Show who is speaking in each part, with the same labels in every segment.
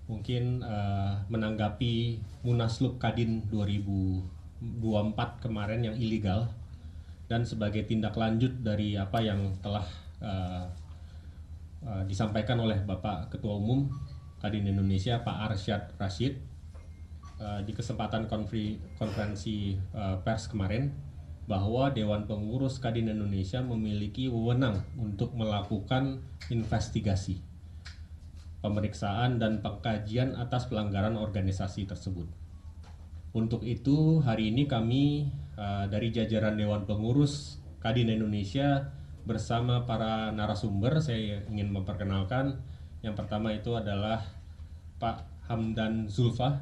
Speaker 1: mungkin menanggapi Munaslup Kadin 2024 kemarin yang ilegal, dan sebagai tindak lanjut dari apa yang telah disampaikan oleh Bapak Ketua Umum Kadin Indonesia Pak Arsyad Rashid di kesempatan konferensi pers kemarin, bahwa Dewan Pengurus Kadin Indonesia memiliki wewenang untuk melakukan investigasi, pemeriksaan dan pengkajian atas pelanggaran organisasi tersebut. Untuk itu hari ini kami dari jajaran Dewan Pengurus Kadin Indonesia bersama para narasumber, saya ingin memperkenalkan. Yang pertama itu adalah Pak Hamdan Zulfa,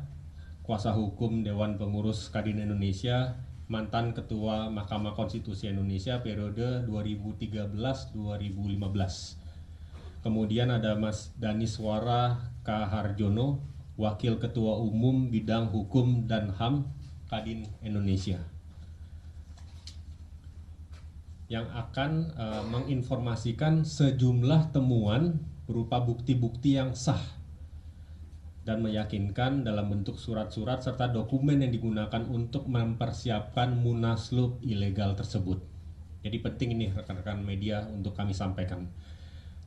Speaker 1: Kuasa Hukum Dewan Pengurus Kadin Indonesia, mantan Ketua Mahkamah Konstitusi Indonesia periode 2013-2015. Kemudian ada Mas Daniswara K. Harjono, Wakil Ketua Umum Bidang Hukum dan HAM Kadin Indonesia, yang akan menginformasikan sejumlah temuan berupa bukti-bukti yang sah dan meyakinkan dalam bentuk surat-surat serta dokumen yang digunakan untuk mempersiapkan Munaslup ilegal tersebut. Jadi penting ini rekan-rekan media untuk kami sampaikan.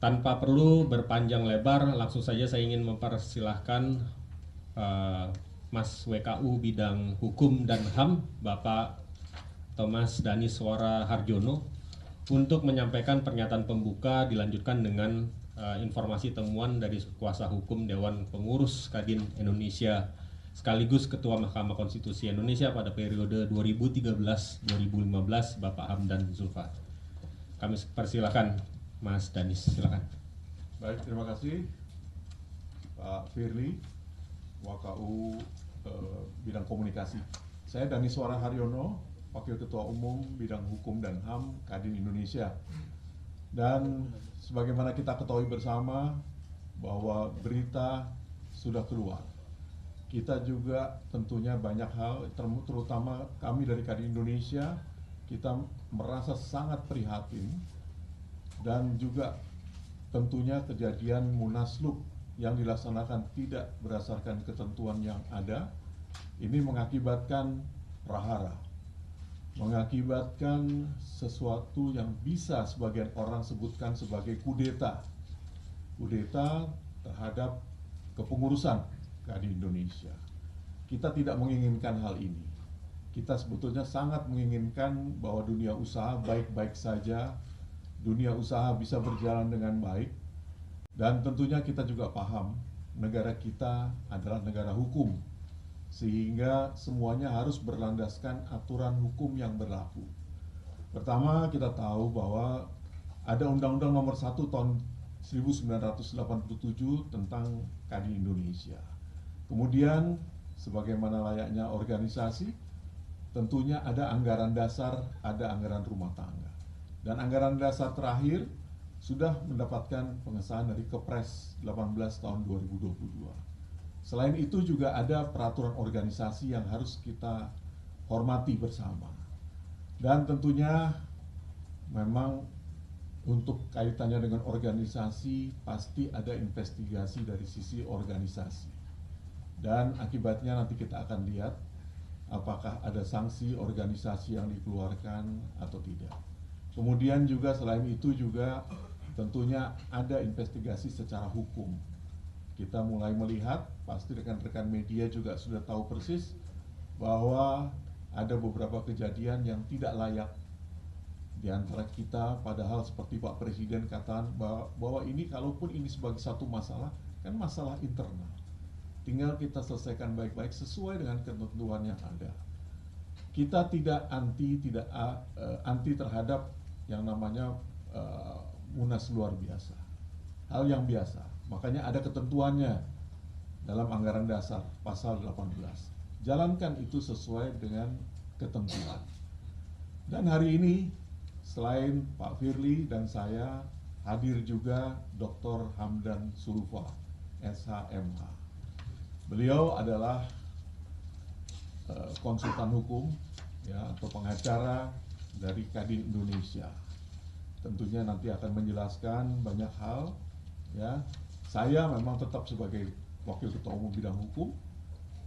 Speaker 1: Tanpa perlu berpanjang lebar, langsung saja saya ingin mempersilahkan Mas WKU Bidang Hukum dan HAM, Bapak Thomas Daniswara Harjono, untuk menyampaikan pernyataan pembuka, dilanjutkan dengan informasi temuan dari Kuasa Hukum Dewan Pengurus Kadin Indonesia sekaligus Ketua Mahkamah Konstitusi Indonesia pada periode 2013-2015, Bapak Hamdan Zulfa. Kami persilakan Mas Danis, silakan.
Speaker 2: Baik, terima kasih Pak Firly, WKU Bidang Komunikasi. Saya Daniswara Harjono, Wakil Ketua Umum Bidang Hukum dan HAM Kadin Indonesia. Dan sebagaimana kita ketahui bersama bahwa berita sudah keluar. Kita juga tentunya banyak hal, terutama kami dari Kadin Indonesia, kita merasa sangat prihatin. Dan juga tentunya kejadian Munaslup yang dilaksanakan tidak berdasarkan ketentuan yang ada, ini mengakibatkan prahara, mengakibatkan sesuatu yang bisa sebagian orang sebutkan sebagai kudeta terhadap kepengurusan Kadin Indonesia. Kita tidak menginginkan hal ini. Kita sebetulnya sangat menginginkan bahwa dunia usaha baik-baik saja, dunia usaha bisa berjalan dengan baik, dan tentunya kita juga paham negara kita adalah negara hukum, sehingga semuanya harus berlandaskan aturan hukum yang berlaku. Pertama, kita tahu bahwa ada Undang-Undang Nomor 1 Tahun 1987 tentang Kadin Indonesia. Kemudian, sebagaimana layaknya organisasi, tentunya ada anggaran dasar, ada anggaran rumah tangga. Dan anggaran dasar terakhir sudah mendapatkan pengesahan dari Kepres 18 tahun 2022. Selain itu juga ada peraturan organisasi yang harus kita hormati bersama. Dan tentunya memang untuk kaitannya dengan organisasi pasti ada investigasi dari sisi organisasi. Dan akibatnya nanti kita akan lihat apakah ada sanksi organisasi yang dikeluarkan atau tidak. Kemudian juga selain itu juga tentunya ada investigasi secara hukum. Kita mulai melihat, pasti rekan-rekan media juga sudah tahu persis bahwa ada beberapa kejadian yang tidak layak di antara kita, padahal seperti Pak Presiden katakan bahwa ini kalaupun ini sebagai satu masalah, kan masalah internal. Tinggal kita selesaikan baik-baik sesuai dengan ketentuan yang ada. Kita tidak anti terhadap yang namanya Munas luar biasa, hal yang biasa. Makanya ada ketentuannya dalam anggaran dasar pasal 18. Jalankan itu sesuai dengan ketentuan. Dan hari ini selain Pak Firly dan saya, hadir juga Dr. Hamdan Zulfa, SHMH. Beliau adalah konsultan hukum ya, atau pengacara dari Kadin Indonesia. Tentunya nanti akan menjelaskan banyak hal ya, Saya memang tetap sebagai Wakil Ketua Umum Bidang Hukum,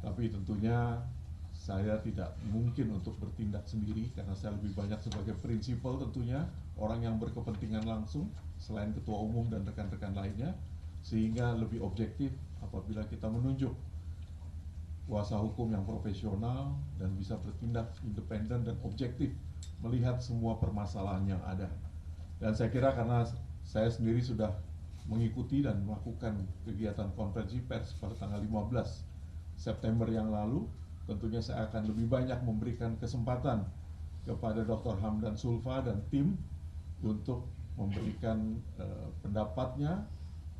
Speaker 2: tapi tentunya saya tidak mungkin untuk bertindak sendiri karena saya lebih banyak sebagai prinsipal tentunya, orang yang berkepentingan langsung selain Ketua Umum dan rekan-rekan lainnya, sehingga lebih objektif apabila kita menunjuk kuasa hukum yang profesional dan bisa bertindak independen dan objektif melihat semua permasalahan yang ada. Dan saya kira karena saya sendiri sudah mengikuti dan melakukan kegiatan konferensi pers pada tanggal 15 September yang lalu, tentunya saya akan lebih banyak memberikan kesempatan kepada Dr. Hamdan Zulfa dan tim untuk memberikan pendapatnya,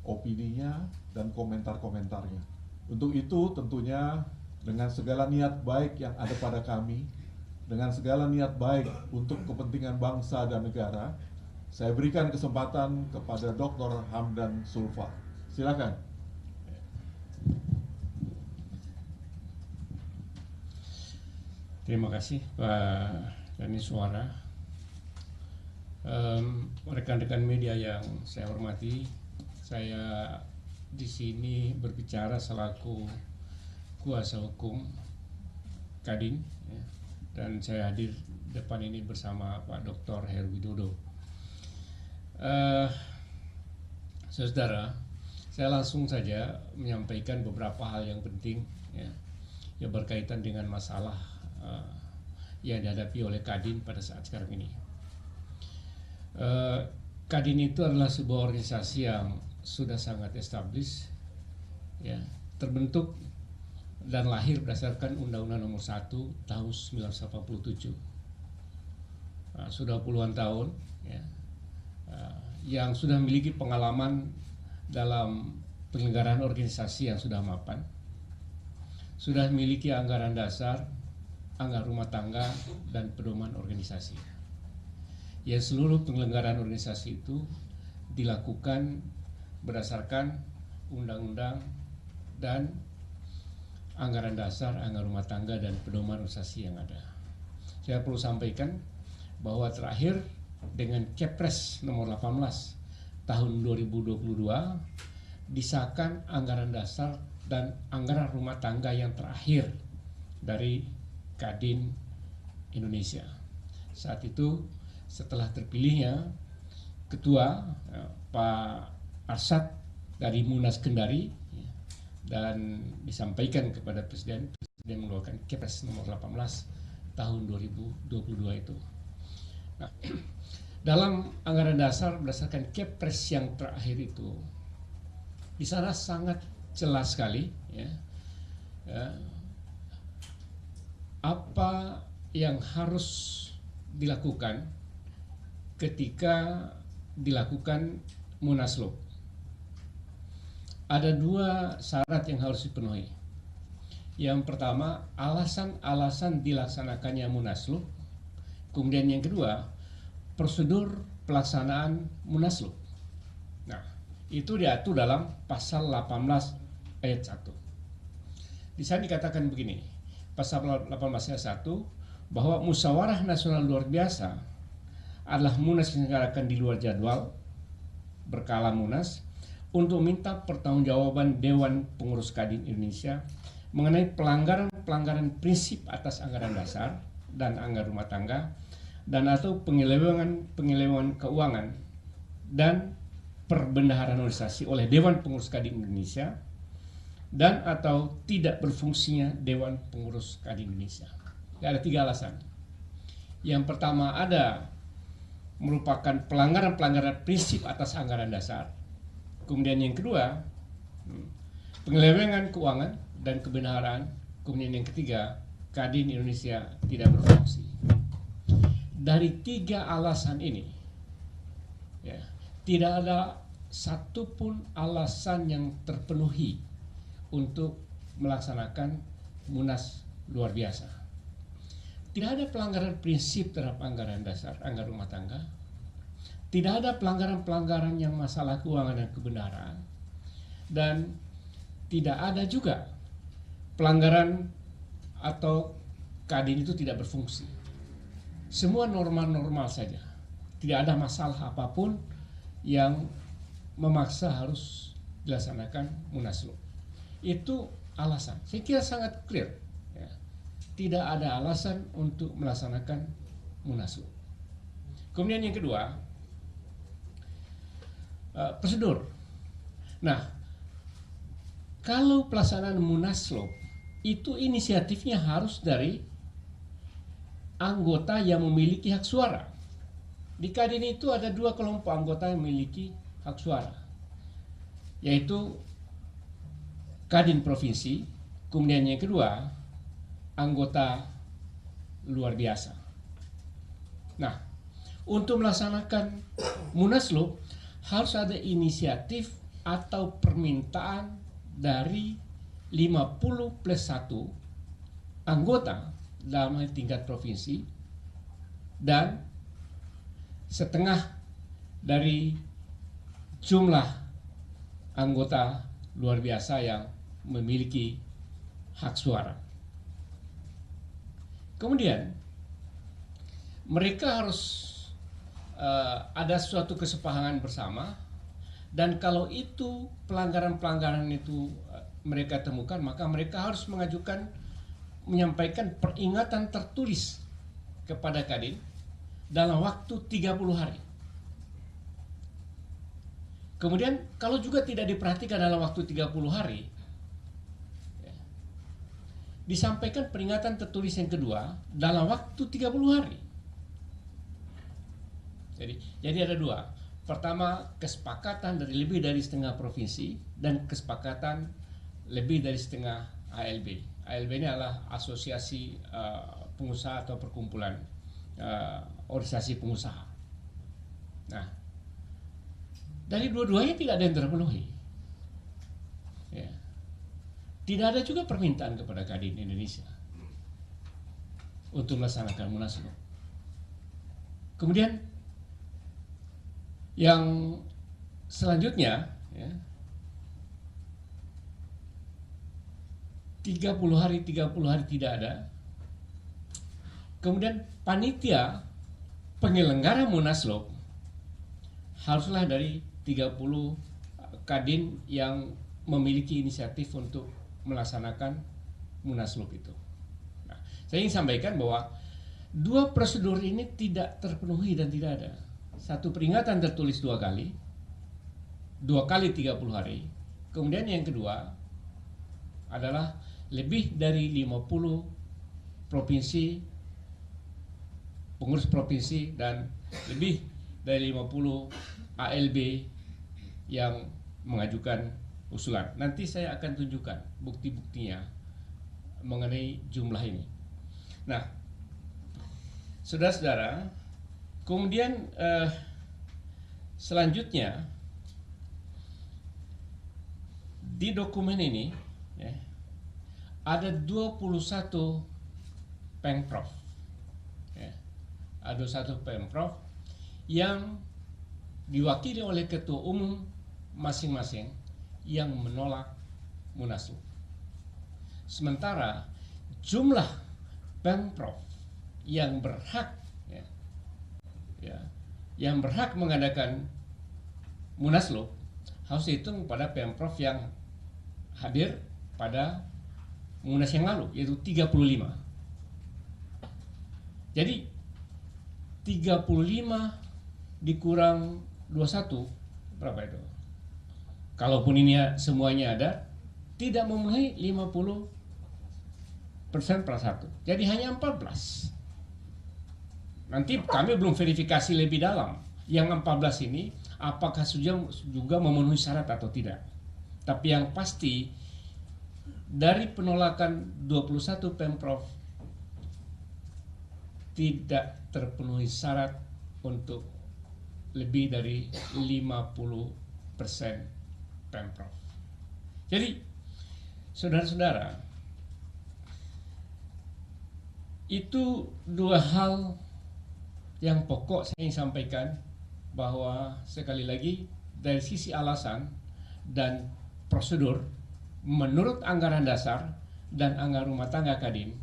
Speaker 2: opininya, dan komentar-komentarnya. Untuk itu tentunya dengan segala niat baik yang ada pada kami, dengan segala niat baik untuk kepentingan bangsa dan negara, saya berikan kesempatan kepada Dr. Hamdan Zulfa. Silakan.
Speaker 3: Terima kasih Pak Dani Suara. Rekan-rekan media yang saya hormati, saya di sini berbicara selaku kuasa hukum Kadin, ya, dan saya hadir depan ini bersama Pak Dr. Heru Widodo. Saudara, saya langsung saja menyampaikan beberapa hal yang penting, ya, yang berkaitan dengan masalah yang dihadapi oleh Kadin pada saat sekarang ini. Kadin itu adalah sebuah organisasi yang sudah sangat established, ya, terbentuk dan lahir berdasarkan Undang-Undang Nomor 1 Tahun 1987. Sudah puluhan tahun, ya, yang sudah memiliki pengalaman dalam penyelenggaraan organisasi yang sudah mapan, sudah memiliki anggaran dasar, anggaran rumah tangga, dan pedoman organisasi. Ya, seluruh penyelenggaraan organisasi itu dilakukan berdasarkan undang-undang dan anggaran dasar, anggaran rumah tangga, dan pedoman organisasi yang ada. Saya perlu sampaikan bahwa terakhir dengan Kepres nomor 18 tahun 2022 disahkan anggaran dasar dan anggaran rumah tangga yang terakhir dari Kadin Indonesia. Saat itu setelah terpilihnya Ketua Pak Arsyad dari Munas Kendari, ya, dan disampaikan kepada Presiden mengeluarkan Kepres nomor 18 tahun 2022 itu. Nah, dalam anggaran dasar berdasarkan Kepres yang terakhir itu, di sana sangat jelas sekali, ya, apa yang harus dilakukan ketika dilakukan Munaslup. Ada dua syarat yang harus dipenuhi. Yang pertama, alasan-alasan dilaksanakannya Munaslup. Kemudian yang kedua, prosedur pelaksanaan Munaslup. Nah, itu diatur dalam pasal 18 ayat 1. Di sana dikatakan begini, pasal 18 ayat 1, bahwa musyawarah nasional luar biasa adalah munas yang diselenggarakan di luar jadwal berkala munas untuk minta pertanggungjawaban Dewan Pengurus Kadin Indonesia mengenai pelanggaran prinsip atas anggaran dasar dan anggaran rumah tangga dan atau penyelewengan keuangan dan perbendaharaan organisasi oleh Dewan Pengurus Kadin Indonesia dan atau tidak berfungsinya Dewan Pengurus Kadin Indonesia. Ada tiga alasan. Yang pertama, ada merupakan pelanggaran prinsip atas anggaran dasar. Kemudian yang kedua, penyelewengan keuangan dan kebenaran. Kemudian yang ketiga, Kadin Indonesia tidak berfungsi. Dari tiga alasan ini, ya, tidak ada satupun alasan yang terpenuhi untuk melaksanakan Munas luar biasa. Tidak ada pelanggaran prinsip terhadap anggaran dasar, anggaran rumah tangga. Tidak ada pelanggaran-pelanggaran yang masalah keuangan dan kebenaran. Dan tidak ada juga pelanggaran atau Kadin itu tidak berfungsi. Semua normal-normal saja. Tidak ada masalah apapun yang memaksa harus dilaksanakan Munaslup. Itu alasan. Saya kira sangat clear. Ya. Tidak ada alasan untuk melaksanakan Munaslup. Kemudian yang kedua, prosedur. Nah, kalau pelaksanaan Munaslup itu inisiatifnya harus dari anggota yang memiliki hak suara. Di Kadin itu ada dua kelompok anggota yang memiliki hak suara, yaitu Kadin Provinsi, kemudian yang kedua anggota luar biasa. Nah, untuk melaksanakan Munaslup harus ada inisiatif atau permintaan dari 50+1 anggota dalam tingkat provinsi dan setengah dari jumlah anggota luar biasa yang memiliki hak suara. Kemudian mereka harus ada suatu kesepahaman bersama, dan kalau itu pelanggaran-pelanggaran itu mereka temukan, maka mereka harus menyampaikan peringatan tertulis kepada Kadin dalam waktu 30 hari. Kemudian kalau juga tidak diperhatikan dalam waktu 30 hari, disampaikan peringatan tertulis yang kedua dalam waktu 30 hari. Jadi ada dua. Pertama, kesepakatan dari lebih dari setengah provinsi, dan kesepakatan lebih dari setengah ALB. ALB ini adalah asosiasi pengusaha atau perkumpulan organisasi pengusaha. Nah, dari dua-duanya tidak ada yang terpenuhi. Ya. Tidak ada juga permintaan kepada Kadin Indonesia untuk melaksanakan Munaslup. Kemudian yang selanjutnya, ya, 30 hari tidak ada. Kemudian panitia penyelenggara Munaslup haruslah dari 30 Kadin yang memiliki inisiatif untuk melaksanakan Munaslup itu. Nah, saya ingin sampaikan bahwa dua prosedur ini tidak terpenuhi dan tidak ada. Satu, peringatan tertulis 2 kali, 2 kali 30 hari. Kemudian yang kedua adalah lebih dari 50 provinsi, pengurus provinsi, dan lebih dari 50 ALB yang mengajukan usulan. Nanti saya akan tunjukkan bukti-buktinya mengenai jumlah ini. Nah, saudara-saudara, kemudian selanjutnya di dokumen ini, ya, ada 21 Pemprov, ya, ada 21 Pemprov yang diwakili oleh ketua umum masing-masing yang menolak Munaslup. Sementara jumlah Pemprov yang berhak, yang berhak mengadakan Munaslup harus dihitung pada Pemprov yang hadir pada Munas yang lalu, yaitu 35. Jadi 35 dikurang 21 berapa itu? Kalaupun ini semuanya ada, tidak memenuhi 50% per 1. Jadi hanya 14. Nanti kami belum verifikasi lebih dalam yang 14 ini apakah juga memenuhi syarat atau tidak. Tapi yang pasti dari penolakan 21 Pemprov tidak terpenuhi syarat untuk lebih dari 50% Pemprov. Jadi saudara-saudara, itu dua hal yang pokok saya ingin sampaikan, bahwa sekali lagi dari sisi alasan dan prosedur menurut anggaran dasar dan anggaran rumah tangga Kadin,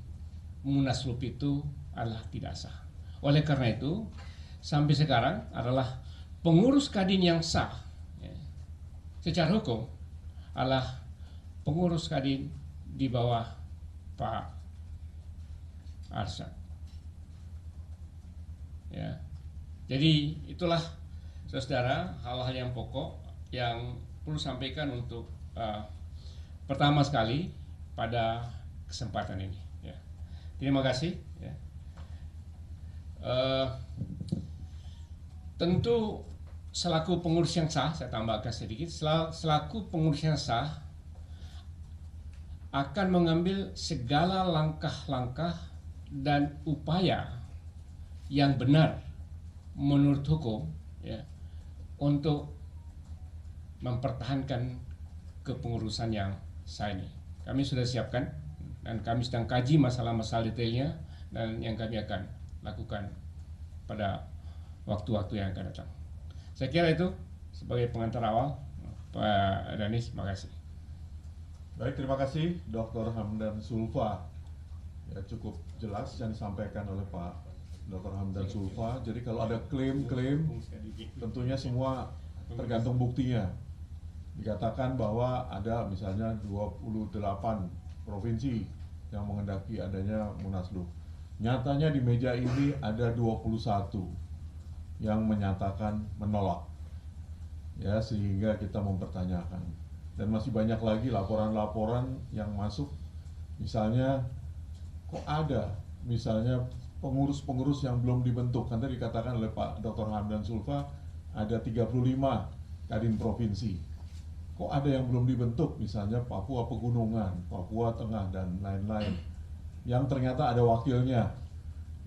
Speaker 3: Munaslup itu adalah tidak sah. Oleh karena itu sampai sekarang adalah pengurus Kadin yang sah, ya, secara hukum adalah pengurus Kadin di bawah Pak Arsyad. Ya. Jadi itulah saudara hal-hal yang pokok yang perlu sampaikan untuk pertama sekali pada kesempatan ini. Ya. Terima kasih. Ya. Tentu selaku pengurus yang sah, saya tambahkan sedikit, selaku pengurus yang sah akan mengambil segala langkah-langkah dan upaya yang benar menurut hukum, ya, untuk mempertahankan kepengurusan yang sah ini. Kami sudah siapkan dan kami sedang kaji masalah-masalah detailnya dan yang kami akan lakukan pada waktu-waktu yang akan datang. Saya kira itu sebagai pengantar awal. Pak Danis, terima kasih.
Speaker 2: Baik, terima kasih Dr. Hamdan Zulfa. Ya, cukup jelas yang disampaikan oleh Pak Dr. Hamdan Zulfa. Jadi kalau ada klaim-klaim, tentunya semua tergantung buktinya. Dikatakan bahwa ada misalnya 28 provinsi yang menghendaki adanya Munaslup. Nyatanya di meja ini ada 21 yang menyatakan menolak. Ya, sehingga kita mempertanyakan. Dan masih banyak lagi laporan-laporan yang masuk. Misalnya, kok ada misalnya pengurus-pengurus yang belum dibentuk. Kan tadi dikatakan oleh Pak Dr. Hamdan Zulfa ada 35 kadin provinsi. Kok ada yang belum dibentuk, misalnya Papua Pegunungan, Papua Tengah, dan lain-lain, yang ternyata ada wakilnya.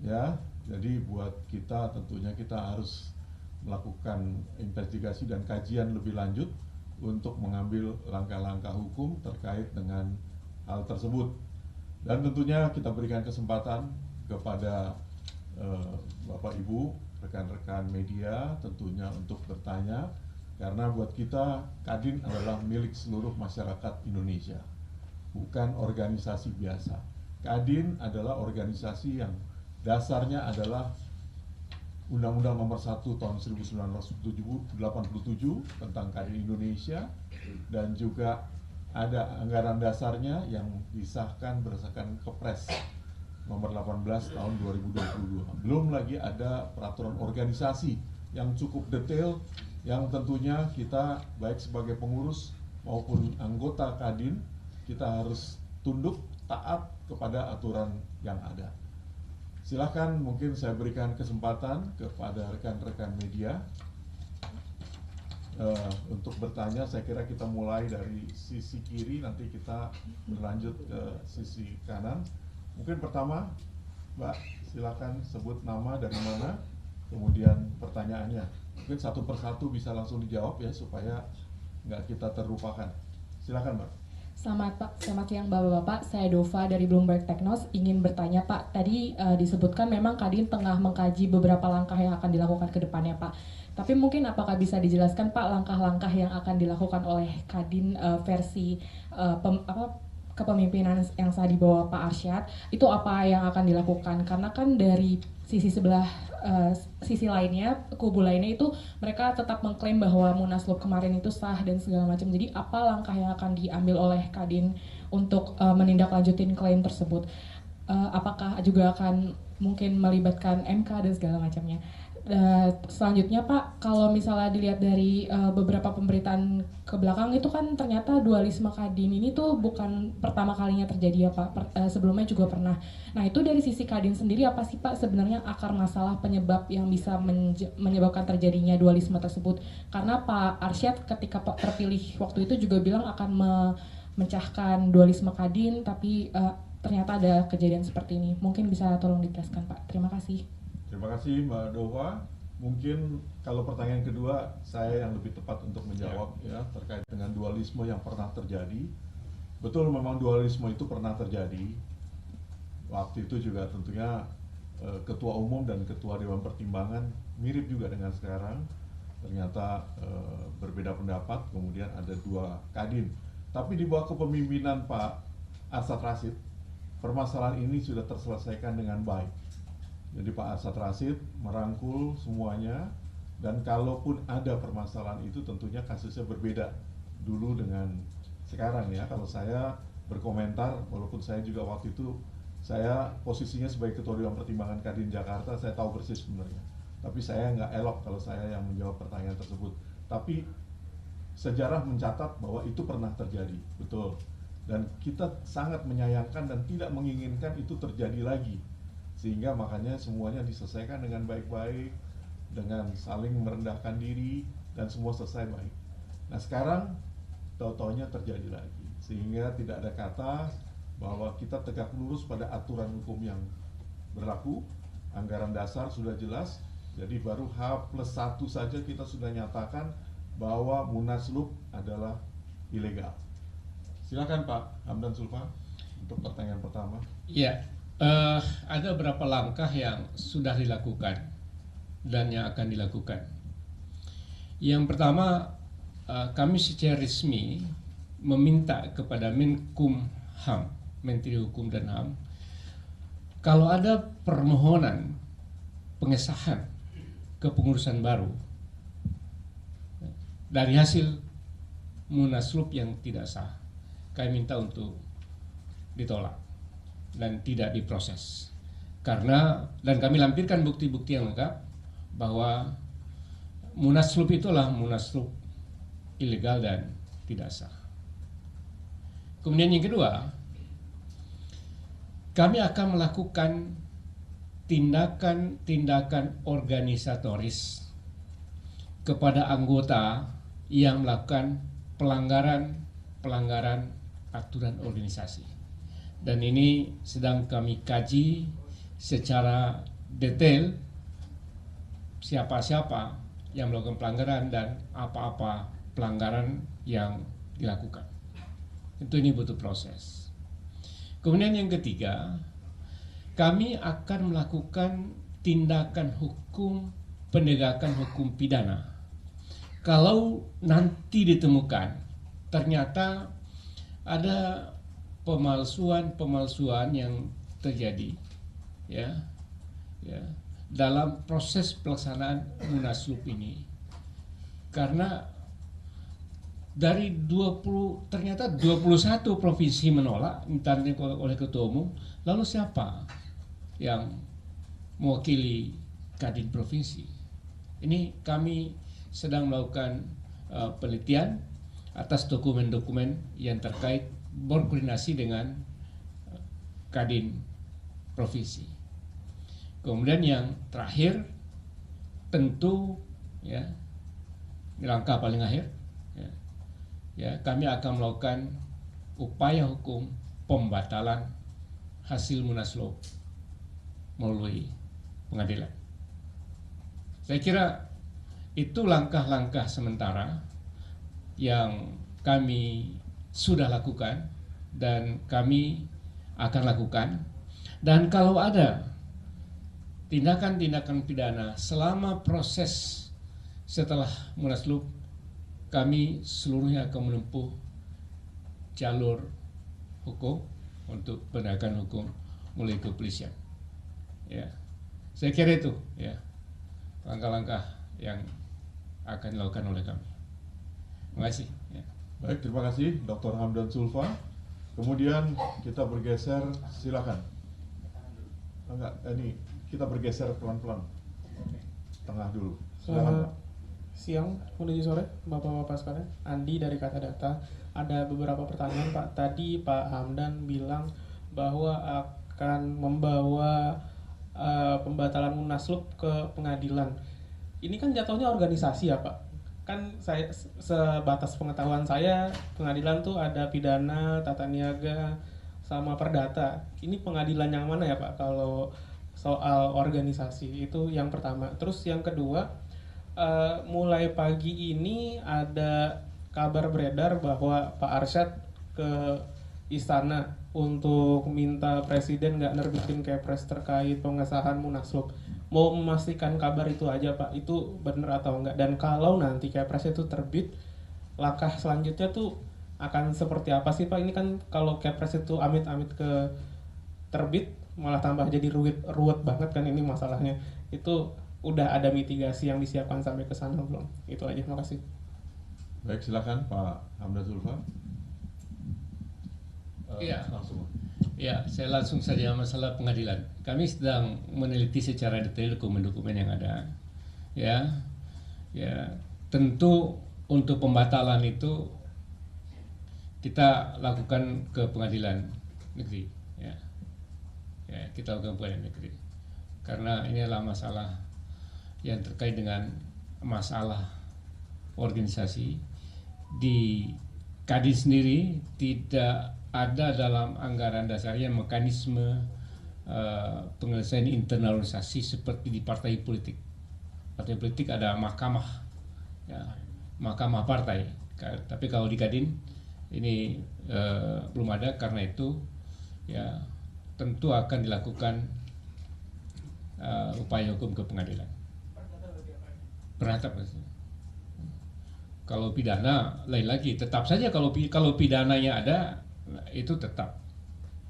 Speaker 2: Ya, jadi buat kita tentunya kita harus melakukan investigasi dan kajian lebih lanjut untuk mengambil langkah-langkah hukum terkait dengan hal tersebut. Dan tentunya kita berikan kesempatan kepada Bapak Ibu, rekan-rekan media tentunya untuk bertanya, karena buat kita Kadin adalah milik seluruh masyarakat Indonesia, bukan organisasi biasa. Kadin adalah organisasi yang dasarnya adalah Undang-Undang Nomor 1 Tahun 1987 tentang Kadin Indonesia, dan juga ada anggaran dasarnya yang disahkan berdasarkan Kepres Nomor 18 Tahun 2022. Belum lagi ada peraturan organisasi yang cukup detail, yang tentunya kita baik sebagai pengurus maupun anggota Kadin kita harus tunduk taat kepada aturan yang ada. Silahkan, mungkin saya berikan kesempatan kepada rekan-rekan media untuk bertanya. Saya kira kita mulai dari sisi kiri, nanti kita berlanjut ke sisi kanan. Mungkin pertama, Mbak, silakan sebut nama dari mana, kemudian pertanyaannya. Mungkin satu persatu bisa langsung dijawab ya, supaya nggak kita terlupakan. Silakan, Mbak.
Speaker 4: Selamat siang Bapak-Bapak, saya Dova dari Bloomberg Technos. Ingin bertanya Pak, tadi disebutkan memang Kadin tengah mengkaji beberapa langkah yang akan dilakukan ke depannya Pak. Tapi mungkin apakah bisa dijelaskan Pak langkah-langkah yang akan dilakukan oleh Kadin versi kepemimpinan yang sah di bawah Pak Arsyad, itu apa yang akan dilakukan? Karena kan dari sisi sebelah sisi lainnya, kubu lainnya itu mereka tetap mengklaim bahwa Munaslup kemarin itu sah dan segala macam. Jadi apa langkah yang akan diambil oleh Kadin untuk menindaklanjutin klaim tersebut? Apakah juga akan mungkin melibatkan MK dan segala macamnya? Selanjutnya Pak, kalau misalnya dilihat dari beberapa pemberitaan ke belakang itu kan ternyata dualisme Kadin ini tuh bukan pertama kalinya terjadi ya Pak, sebelumnya juga pernah. Nah itu dari sisi Kadin sendiri apa sih Pak sebenarnya akar masalah penyebab yang bisa menyebabkan terjadinya dualisme tersebut? Karena Pak Arsyad ketika terpilih waktu itu juga bilang akan memecahkan dualisme Kadin, tapi ternyata ada kejadian seperti ini. Mungkin bisa tolong dijelaskan Pak. Terima kasih.
Speaker 2: Terima kasih Mbak Dova. Mungkin kalau pertanyaan kedua saya yang lebih tepat untuk menjawab ya, terkait dengan dualisme yang pernah terjadi. Betul, memang dualisme itu pernah terjadi. Waktu itu juga tentunya Ketua Umum dan Ketua Dewan Pertimbangan mirip juga dengan sekarang. Ternyata berbeda pendapat, kemudian ada dua Kadin. Tapi di bawah kepemimpinan Pak Arsyad Rashid, permasalahan ini sudah terselesaikan dengan baik. Jadi Pak Arsyad Rashid merangkul semuanya, dan kalaupun ada permasalahan itu tentunya kasusnya berbeda dulu dengan sekarang ya, kalau saya berkomentar, walaupun saya juga waktu itu saya posisinya sebagai Ketua Dewan Pertimbangan Kadin Jakarta, saya tahu persis sebenarnya. Tapi saya nggak elok kalau saya yang menjawab pertanyaan tersebut. Tapi sejarah mencatat bahwa itu pernah terjadi, betul. Dan kita sangat menyayangkan dan tidak menginginkan itu terjadi lagi. Sehingga makanya semuanya diselesaikan dengan baik-baik, dengan saling merendahkan diri, dan semua selesai baik. Nah sekarang tahu-taunya terjadi lagi. Sehingga tidak ada kata bahwa kita tegak lurus pada aturan hukum yang berlaku. Anggaran dasar sudah jelas, jadi baru H+1 saja kita sudah nyatakan bahwa Munaslup adalah ilegal. Silakan Pak Hamdan Zulfa untuk pertanyaan pertama.
Speaker 3: Ya, ada beberapa langkah yang sudah dilakukan dan yang akan dilakukan. Yang pertama, kami secara resmi meminta kepada Menkumham, Menteri Hukum dan HAM, kalau ada permohonan pengesahan kepengurusan baru dari hasil Munaslup yang tidak sah, kami minta untuk ditolak dan tidak diproses. Karena, dan kami lampirkan bukti-bukti yang lengkap bahwa Munaslup itulah Munaslup ilegal dan tidak sah. Kemudian yang kedua, kami akan melakukan tindakan-tindakan organisatoris kepada anggota yang melakukan pelanggaran aturan organisasi. Dan ini sedang kami kaji secara detail siapa-siapa yang melakukan pelanggaran dan apa-apa pelanggaran yang dilakukan. Tentu ini butuh proses. Kemudian yang ketiga, kami akan melakukan tindakan hukum, penegakan hukum pidana. Kalau nanti ditemukan ternyata ada pemalsuan yang terjadi, ya, dalam proses pelaksanaan Munaslup ini, karena dari 21 provinsi menolak ditandai oleh Ketua Umum, lalu siapa yang mewakili Kadin Provinsi? Ini kami sedang melakukan penelitian atas dokumen-dokumen yang terkait, berkoordinasi dengan Kadin Provinsi. Kemudian yang terakhir, tentu ya, langkah paling akhir, ya, kami akan melakukan upaya hukum pembatalan hasil Munaslup melalui pengadilan. Saya kira itu langkah-langkah sementara yang kami sudah lakukan dan kami akan lakukan. Dan kalau ada tindakan-tindakan pidana selama proses setelah Munaslup, kami seluruhnya akan menempuh jalur hukum untuk penegakan hukum mulai kepolisian. Ya, saya kira itu ya langkah-langkah yang akan dilakukan oleh kami. Terima kasih. Ya.
Speaker 2: Baik, terima kasih Dr. Hamdan Zulfa. Kemudian kita bergeser, silakan. Enggak, ini kita bergeser pelan-pelan. Tengah dulu. Silakan, Pak.
Speaker 5: Siang menuju sore, Bapak-bapak sekalian. Andi dari Kata Data. Ada beberapa pertanyaan, Pak. Tadi Pak Hamdan bilang bahwa akan membawa pembatalan Munaslup ke pengadilan. Ini kan jatuhnya organisasi ya, Pak? Kan saya sebatas pengetahuan saya, pengadilan tuh ada pidana, tata niaga, sama perdata. Ini pengadilan yang mana ya, Pak? Kalau soal organisasi itu yang pertama. Terus yang kedua, mulai pagi ini ada kabar beredar bahwa Pak Arsyad ke istana untuk minta presiden nggak nerbitin Kepres terkait pengesahan Munaslup. Mau memastikan kabar itu aja, Pak, itu benar atau enggak? Dan kalau nanti Kepres itu terbit, langkah selanjutnya tuh akan seperti apa sih, Pak? Ini kan kalau Kepres itu amit-amit ke terbit, malah tambah jadi ruwet banget kan ini masalahnya. Itu udah ada mitigasi yang disiapkan sampai ke sana belum? Itu aja, makasih.
Speaker 2: Baik, silakan Pak Hamdan Zulfa.
Speaker 3: Iya.
Speaker 2: langsung.
Speaker 3: Ya, saya langsung saja masalah pengadilan. Kami sedang meneliti secara detail dokumen-dokumen yang ada. Ya, ya, tentu untuk pembatalan itu kita lakukan ke pengadilan negeri. Ya, ya, kita lakukan pengadilan negeri. Karena ini adalah masalah yang terkait dengan masalah organisasi di Kadin sendiri. Tidak ada dalam anggaran dasarnya mekanisme penyelesaian internal organisasi seperti di partai politik. Partai politik ada mahkamah, ya, mahkamah partai. Tapi kalau di Kadin ini belum ada, karena itu ya tentu akan dilakukan upaya hukum ke pengadilan. Beratap. Kalau pidana lain lagi, tetap saja kalau pidananya ada, itu tetap.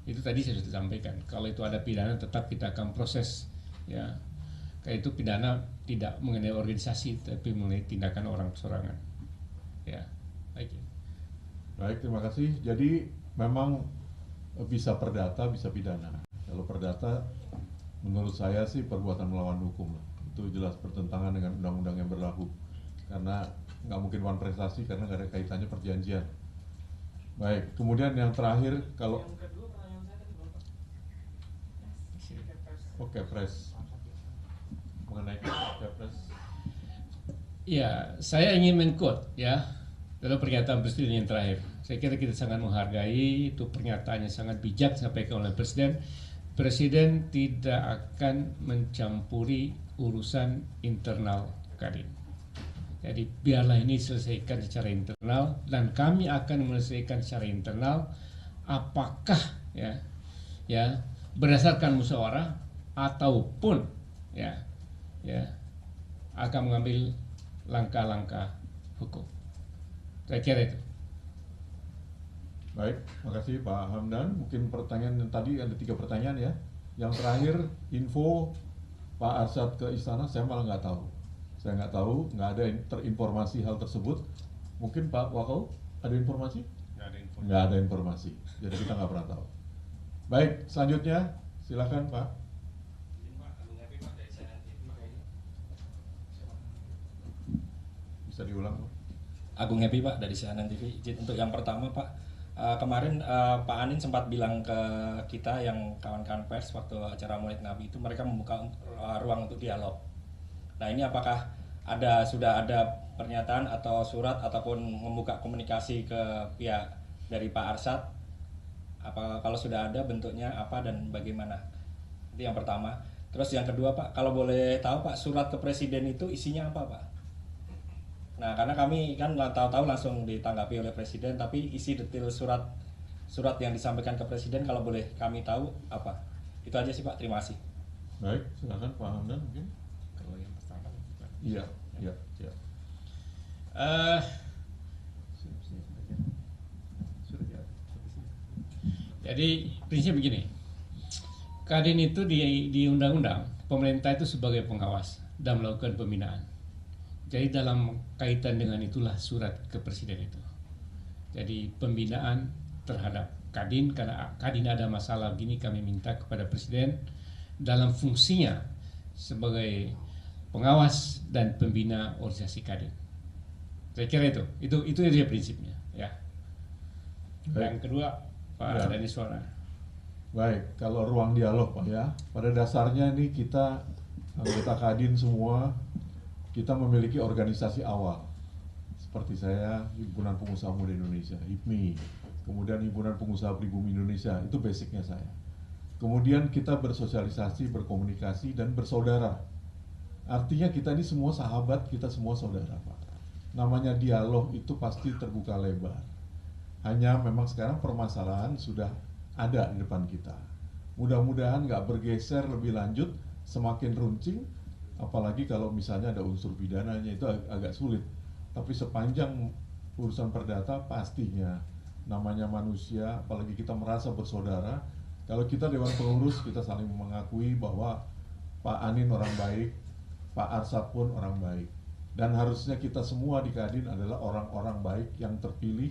Speaker 3: Itu tadi saya sudah sampaikan. Kalau itu ada pidana, tetap kita akan proses. Ya, kayak itu pidana tidak mengenai organisasi, tapi mengenai tindakan orang sorangan. Ya, baik.
Speaker 2: Baik, terima kasih. Jadi memang bisa perdata, bisa pidana. Kalau perdata, menurut saya sih perbuatan melawan hukum lah. Itu jelas bertentangan dengan undang-undang yang berlaku. Karena nggak mungkin wan prestasi karena nggak ada kaitannya perjanjian. Baik, kemudian yang terakhir kalau Kepres mengenai Kepres.
Speaker 3: Ya, saya ingin men-quote ya dalam pernyataan Presiden yang terakhir. Saya kira kita sangat menghargai itu, pernyataannya sangat bijak disampaikan oleh Presiden. Presiden tidak akan mencampuri urusan internal Kadin. Jadi biarlah ini diselesaikan secara internal, dan kami akan menyelesaikan secara internal apakah ya berdasarkan musyawarah ataupun ya akan mengambil langkah-langkah hukum. Saya kira itu.
Speaker 2: Baik, makasih Pak Hamdan. Mungkin pertanyaan yang tadi ada 3 pertanyaan ya. Yang terakhir, info Pak Arsyad ke istana, saya malah nggak tahu. Saya nggak tahu, nggak ada terinformasi hal tersebut. Mungkin Pak Wakau ada informasi? Nggak ada informasi. Jadi kita nggak pernah tahu. Baik, selanjutnya silakan Pak. Bisa diulang Pak?
Speaker 6: Agung Happy Pak dari CNN TV. Untuk yang pertama Pak, kemarin Pak Anin sempat bilang ke kita yang kawan-kawan pers waktu acara Maulid Nabi itu mereka membuka ruang untuk dialog. Nah ini apakah sudah ada pernyataan atau surat ataupun membuka komunikasi ke pihak dari Pak Arsyad? Kalau sudah ada, bentuknya apa dan bagaimana? Itu yang pertama. Terus yang kedua Pak, kalau boleh tahu Pak, surat ke Presiden itu isinya apa Pak? Nah karena kami kan tahu-tahu langsung ditanggapi oleh Presiden, tapi isi detail surat yang disampaikan ke Presiden kalau boleh kami tahu apa? Itu aja sih Pak, terima kasih.
Speaker 2: Baik, silakan Pak Hamdan mungkin.
Speaker 3: Kalau yang pertama.
Speaker 2: Iya.
Speaker 3: Jadi prinsip begini, Kadin itu di undang-undang pemerintah itu sebagai pengawas dan melakukan pembinaan. Jadi dalam kaitan dengan itulah surat ke Presiden itu. Jadi pembinaan terhadap Kadin, karena Kadin ada masalah begini, kami minta kepada Presiden dalam fungsinya sebagai pengawas dan pembina organisasi Kadin. Saya kira itu dia prinsipnya. Ya. Yang kedua Pak Dani Suara.
Speaker 2: Baik, kalau ruang dialog Pak ya, pada dasarnya ini kita anggota Kadin semua, kita memiliki organisasi awal. Seperti saya, Himpunan Pengusaha Muda Indonesia, HIPMI, kemudian Himpunan Pengusaha Pribumi Indonesia, itu basicnya saya. Kemudian kita bersosialisasi, berkomunikasi, dan bersaudara. Artinya kita ini semua sahabat, kita semua saudara Pak. Namanya dialog itu pasti terbuka lebar. Hanya memang sekarang permasalahan sudah ada di depan kita. Mudah-mudahan nggak bergeser lebih lanjut, semakin runcing, apalagi kalau misalnya ada unsur pidananya, itu agak sulit. Tapi sepanjang urusan perdata pastinya namanya manusia, apalagi kita merasa bersaudara. Kalau kita Dewan Pengurus, kita saling mengakui bahwa Pak Anin orang baik, Pak Arsyad pun orang baik. Dan harusnya kita semua di Kadin adalah orang-orang baik yang terpilih,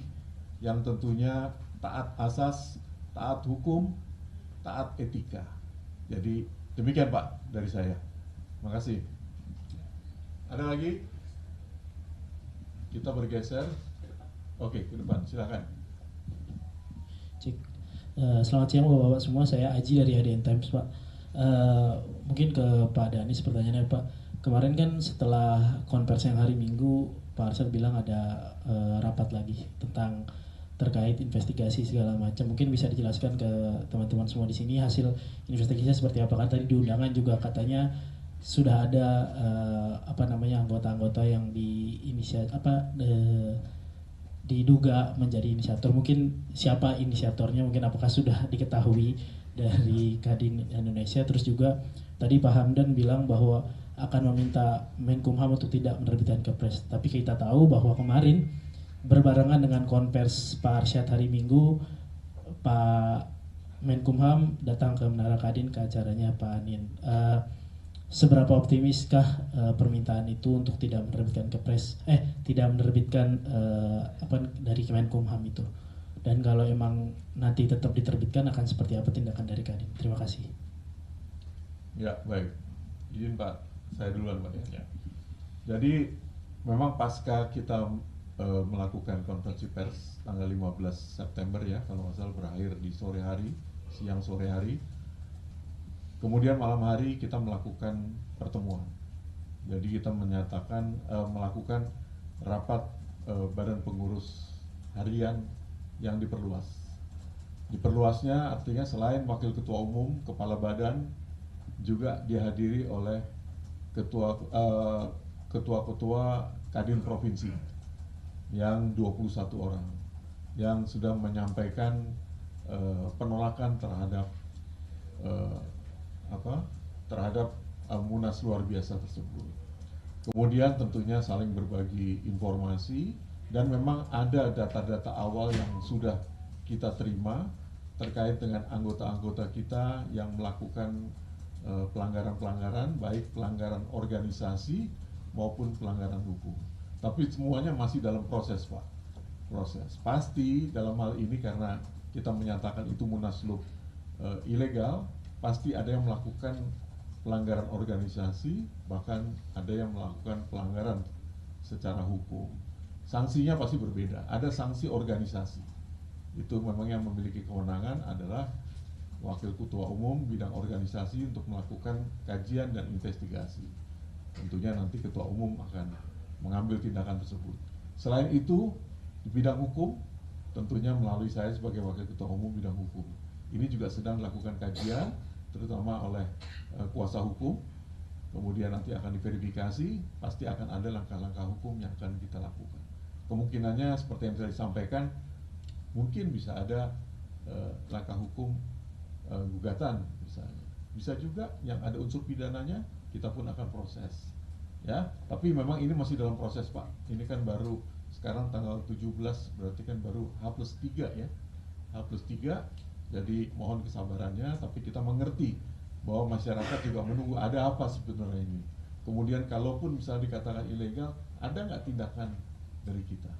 Speaker 2: yang tentunya taat asas, taat hukum, taat etika. Jadi demikian Pak dari saya. Makasih. Ada lagi? Kita bergeser. Oke, ke depan, silakan.
Speaker 7: Cik. Selamat siang Bapak-Bapak semua, saya Aji dari ADN Times Pak. Mungkin ke Pak Danis pertanyaannya Pak. Kemarin kan setelah konversi yang hari Minggu, Pak Arsyad bilang ada rapat lagi tentang terkait investigasi segala macam. Mungkin bisa dijelaskan ke teman-teman semua di sini hasil investigasinya seperti apa? Kan tadi di undangan juga katanya sudah ada anggota-anggota yang diduga menjadi inisiator. Mungkin siapa inisiatornya, mungkin apakah sudah diketahui dari Kadin Indonesia. Terus juga tadi Pak Hamdan bilang bahwa akan meminta Menkumham untuk tidak menerbitkan Kepres. Tapi kita tahu bahwa kemarin berbarengan dengan konvers Pak Arsyad hari Minggu, Pak Menkumham datang ke Menara Kadin ke acaranya Pak Anin. Seberapa optimiskah permintaan itu untuk tidak menerbitkan Kepres, tidak menerbitkan dari Kemenkumham itu? Dan kalau emang nanti tetap diterbitkan, akan seperti apa tindakan dari Kadin? Terima kasih.
Speaker 2: Ya, baik. Izin Pak, saya duluan Pak ya. Jadi memang pasca kita melakukan konferensi pers tanggal 15 September ya, kalau nggak salah berakhir di sore hari, siang sore hari. Kemudian malam hari kita melakukan pertemuan. Jadi kita menyatakan melakukan rapat badan pengurus harian yang diperluas. Diperluasnya artinya selain wakil ketua umum, kepala badan, juga dihadiri oleh ketua-ketua Kadin provinsi yang 21 orang yang sudah menyampaikan penolakan terhadap Munas luar biasa tersebut. Kemudian tentunya saling berbagi informasi, dan memang ada data-data awal yang sudah kita terima terkait dengan anggota-anggota kita yang melakukan pelanggaran-pelanggaran, baik pelanggaran organisasi maupun pelanggaran hukum. Tapi semuanya masih dalam proses Pak. Proses. Pasti dalam hal ini karena kita menyatakan itu munaslup ilegal, pasti ada yang melakukan pelanggaran organisasi, bahkan ada yang melakukan pelanggaran secara hukum. Sanksinya pasti berbeda. Ada sanksi organisasi. Itu memang yang memiliki kewenangan adalah Wakil Ketua Umum bidang organisasi untuk melakukan kajian dan investigasi. Tentunya nanti Ketua Umum akan mengambil tindakan tersebut. Selain itu, di bidang hukum, tentunya melalui saya sebagai Wakil Ketua Umum bidang hukum. Ini juga sedang dilakukan kajian, terutama oleh kuasa hukum. Kemudian nanti akan diverifikasi, pasti akan ada langkah-langkah hukum yang akan kita lakukan. Kemungkinannya seperti yang saya sampaikan, mungkin bisa ada langkah hukum gugatan misalnya. Bisa juga yang ada unsur pidananya, kita pun akan proses. Ya, tapi memang ini masih dalam proses Pak. Ini kan baru sekarang tanggal 17, berarti kan baru H+3 ya. H+3, jadi mohon kesabarannya, tapi kita mengerti bahwa masyarakat juga menunggu ada apa sebenarnya ini. Kemudian kalaupun misalnya dikatakan ilegal, ada nggak tindakan dari kita?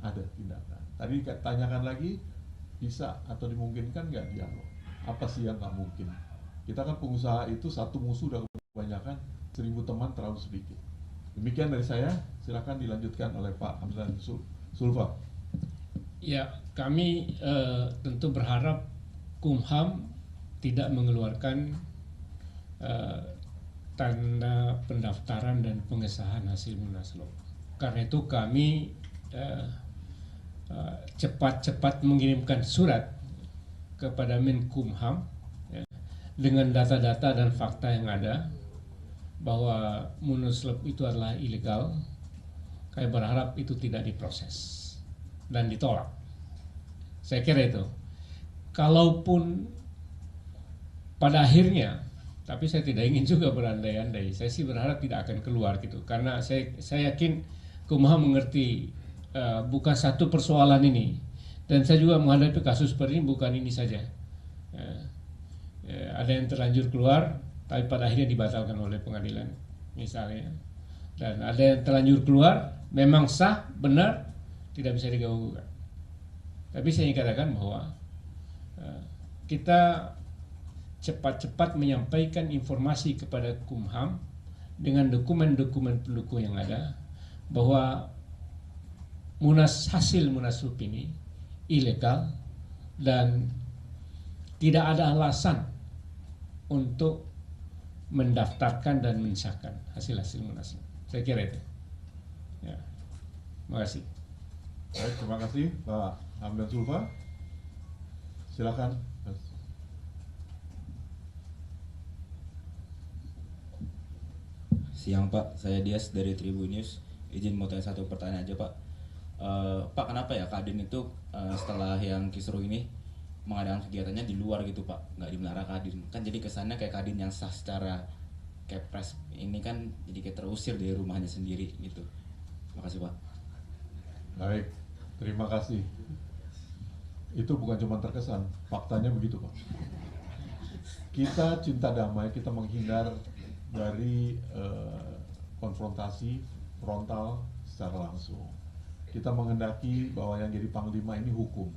Speaker 2: Ada tindakan. Tadi tanyakan lagi, bisa atau dimungkinkan nggak dialog? Apa sih yang nggak mungkin? Kita kan pengusaha itu satu musuh udah kebanyakan, 1000 teman terlalu sedikit. Demikian dari saya, silakan dilanjutkan oleh Pak Hamdan Sulfa.
Speaker 3: Ya, kami tentu berharap Kumham tidak mengeluarkan tanda pendaftaran dan pengesahan hasil munaslup. Karena itu kami cepat-cepat mengirimkan surat kepada Menkumham ya, dengan data-data dan fakta yang ada bahwa munaslup itu adalah ilegal. Kami berharap itu tidak diproses dan ditolak. Saya kira itu. Kalaupun pada akhirnya, tapi saya tidak ingin juga berandai-andai. Saya sih berharap tidak akan keluar gitu, karena saya yakin Kumham mengerti bukan satu persoalan ini, dan saya juga menghadapi kasus seperti ini bukan ini saja. Ada yang terlanjur keluar, tapi pada akhirnya dibatalkan oleh pengadilan misalnya, dan ada yang terlanjur keluar memang sah benar tidak bisa diganggu. Tapi saya ingin katakan bahwa kita cepat-cepat menyampaikan informasi kepada Kumham dengan dokumen-dokumen pendukung yang ada bahwa hasil Munaslup ini ilegal dan tidak ada alasan untuk mendaftarkan dan mensahkan hasil-hasil Munaslup. Saya kira itu. Ya. Terima kasih.
Speaker 2: Baik, terima kasih Pak Hamdan Zulfa. Silakan.
Speaker 8: Siang Pak, saya Dias dari Tribun News. Izin mau tanya satu pertanyaan aja Pak. Pak, kenapa ya Kadin itu setelah yang kisruh ini mengadakan kegiatannya di luar gitu Pak, nggak di Menara Kadin? Kan jadi kesannya kayak Kadin yang sah secara Kepres ini kan jadi kayak terusir dari rumahnya sendiri gitu. Terima kasih Pak.
Speaker 2: Baik, terima kasih. Itu bukan cuma terkesan, faktanya begitu Pak. Kita cinta damai, kita menghindar dari konfrontasi frontal secara langsung. Kita menghendaki bahwa yang jadi panglima ini hukum.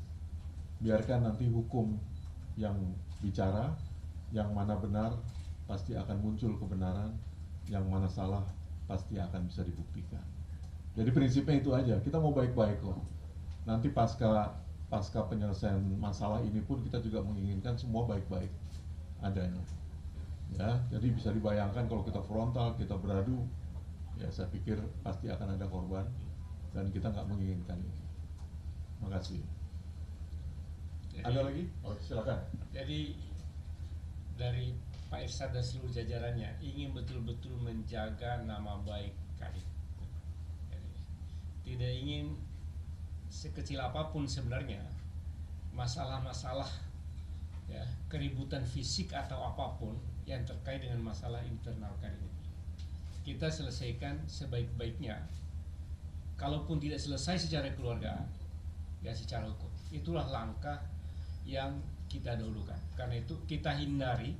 Speaker 2: Biarkan nanti hukum yang bicara, yang mana benar pasti akan muncul kebenaran, yang mana salah pasti akan bisa dibuktikan. Jadi prinsipnya itu aja, kita mau baik-baik kok. Nanti pasca penyelesaian masalah ini pun kita juga menginginkan semua baik-baik adanya. Ya, jadi bisa dibayangkan kalau kita frontal, kita beradu, ya saya pikir pasti akan ada korban dan kita nggak menginginkan ini. Terima kasih. Ada lagi? Oh, silakan.
Speaker 3: Jadi dari Pak Irsad dan seluruh jajarannya ingin betul-betul menjaga nama baik Kadin. Tidak ingin sekecil apapun sebenarnya masalah-masalah ya, keributan fisik atau apapun yang terkait dengan masalah internal Kadin ini kita selesaikan sebaik-baiknya. Kalaupun tidak selesai secara keluarga, ya secara hukum. Itulah langkah yang kita dahulukan. Karena itu kita hindari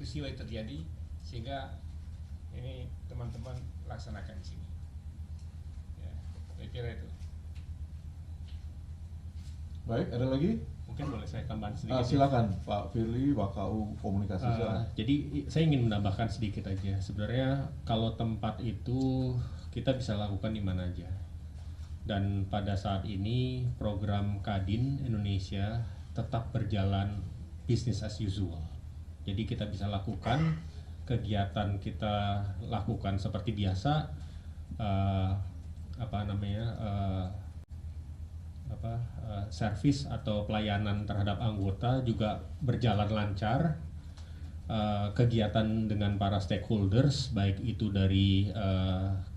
Speaker 3: peristiwa yang terjadi sehingga ini teman-teman laksanakan di sini. Ya, saya kira itu.
Speaker 2: Baik, ada lagi?
Speaker 1: Mungkin boleh saya tambahan sedikit.
Speaker 2: Silakan Pak Firly, WKU Komunikasi.
Speaker 1: Jadi saya ingin menambahkan sedikit aja. Sebenarnya kalau tempat itu kita bisa lakukan di mana aja. Dan pada saat ini program Kadin Indonesia tetap berjalan business as usual. Jadi kita bisa lakukan kegiatan kita lakukan seperti biasa. Servis atau pelayanan terhadap anggota juga berjalan lancar. Kegiatan dengan para stakeholders baik itu dari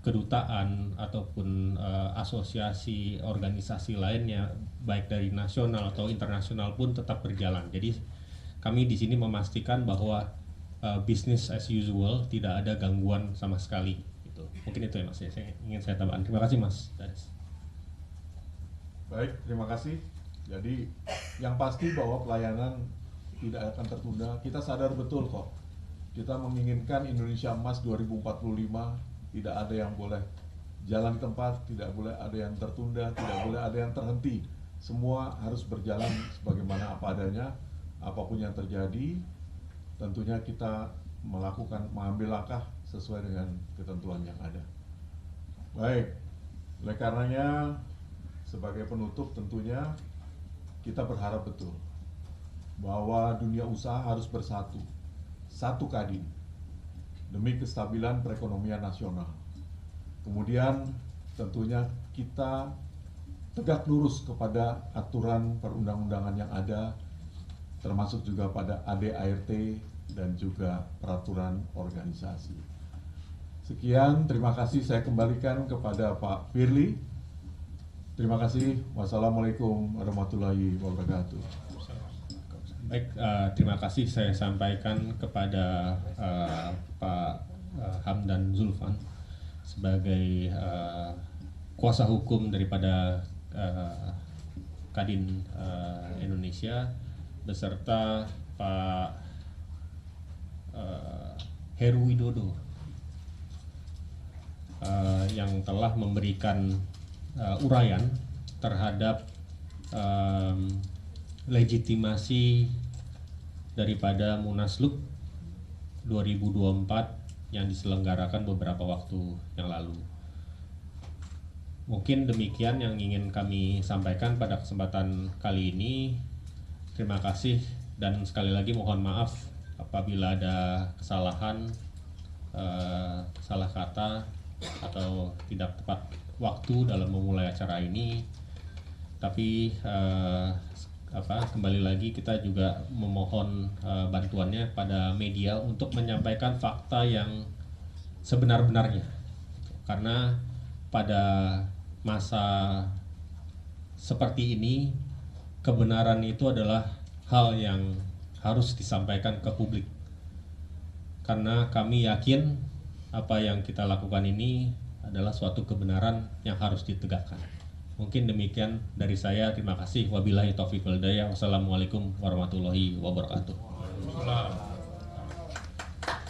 Speaker 1: kedutaan ataupun asosiasi organisasi lainnya baik dari nasional atau internasional pun tetap berjalan. Jadi kami di sini memastikan bahwa business as usual, tidak ada gangguan sama sekali. Gitu. Mungkin itu ya Mas, saya ingin saya tambahkan. Terima kasih Mas.
Speaker 2: Baik, terima kasih. Jadi yang pasti bahwa pelayanan tidak akan tertunda. Kita sadar betul kok. Kita menginginkan Indonesia Emas 2045, tidak ada yang boleh jalan di tempat, tidak boleh ada yang tertunda, tidak boleh ada yang terhenti. Semua harus berjalan sebagaimana apa adanya, apapun yang terjadi. Tentunya kita mengambil langkah sesuai dengan ketentuan yang ada. Baik, oleh karenanya sebagai penutup tentunya kita berharap betul bahwa dunia usaha harus bersatu, satu Kadin, demi kestabilan perekonomian nasional. Kemudian tentunya kita tegak lurus kepada aturan perundang-undangan yang ada, termasuk juga pada ADART dan juga peraturan organisasi. Sekian, terima kasih, saya kembalikan kepada Pak Firly. Terima kasih. Wassalamualaikum warahmatullahi wabarakatuh.
Speaker 1: Baik, terima kasih saya sampaikan kepada Pak Hamdan Zulfan sebagai kuasa hukum daripada Kadin Indonesia beserta Pak Heru Widodo yang telah memberikan uraian terhadap legitimasi daripada Munaslup 2024 yang diselenggarakan beberapa waktu yang lalu. Mungkin demikian yang ingin kami sampaikan pada kesempatan kali ini. Terima kasih dan sekali lagi mohon maaf apabila ada kesalahan, salah kata atau tidak tepat waktu dalam memulai acara ini. Tapi kembali lagi kita juga memohon bantuannya pada media untuk menyampaikan fakta yang sebenar-benarnya, karena pada masa seperti ini kebenaran itu adalah hal yang harus disampaikan ke publik, karena kami yakin apa yang kita lakukan ini adalah suatu kebenaran yang harus ditegakkan. Mungkin demikian dari saya. Terima kasih. Wabillahi taufiq wal hidayah. Wassalamualaikum warahmatullahi wabarakatuh.